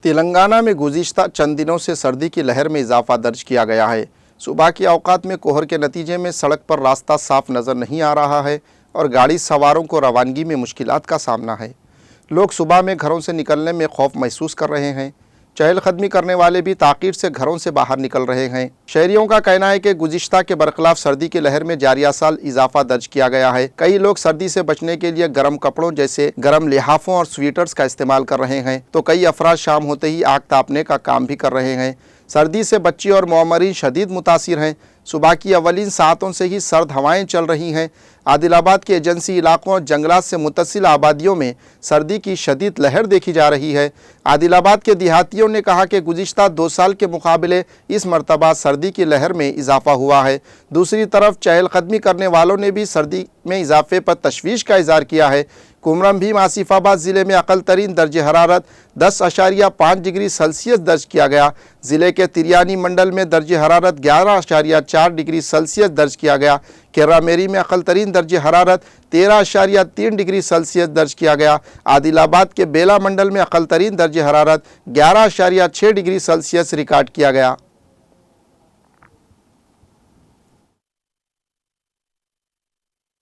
تلنگانہ میں گزشتہ چند دنوں سے سردی کی لہر میں اضافہ درج کیا گیا ہے۔ صبح کے اوقات میں کوہر کے نتیجے میں سڑک پر راستہ صاف نظر نہیں آ رہا ہے اور گاڑی سواروں کو روانگی میں مشکلات کا سامنا ہے۔ لوگ صبح میں گھروں سے نکلنے میں خوف محسوس کر رہے ہیں۔ چہل قدمی کرنے والے بھی تاخیر سے گھروں سے باہر نکل رہے ہیں۔ شہریوں کا کہنا ہے کہ گزشتہ کے برخلاف سردی کی لہر میں جاریہ سال اضافہ درج کیا گیا ہے۔ کئی لوگ سردی سے بچنے کے لیے گرم کپڑوں جیسے گرم لحافوں اور سویٹرز کا استعمال کر رہے ہیں، تو کئی افراد شام ہوتے ہی آگ تاپنے کا کام بھی کر رہے ہیں۔ سردی سے بچے اور معمرین شدید متاثر ہیں۔ صبح کی اولین ساعتوں سے ہی سرد ہوائیں چل رہی ہیں۔ عادل آباد کے ایجنسی علاقوں اور جنگلات سے متصل آبادیوں میں سردی کی شدید لہر دیکھی جا رہی ہے۔ عادل آباد کے دیہاتیوں نے کہا کہ گزشتہ 2 سال کے مقابلے اس مرتبہ سردی کی لہر میں اضافہ ہوا ہے۔ دوسری طرف چہل قدمی کرنے والوں نے بھی سردی میں اضافے پر تشویش کا اظہار کیا ہے۔ کمرم بھیم آصف آباد ضلع میں اقل ترین درجہ حرارت 10.5 ڈگری سیلسیس درج کیا گیا۔ ضلع کے تریانی منڈل میں درجہ حرارت 11.4 ڈگری سیلسیس درج کیا گیا۔ کیرا میری میں اقل ترین درجہ حرارت 13.3 ڈگری سیلسیس درج کیا گیا۔ عادل آباد کے بیلا منڈل میں اقل ترین درجہ حرارت 11.6 ڈگری سیلسیس ریکارڈ کیا گیا۔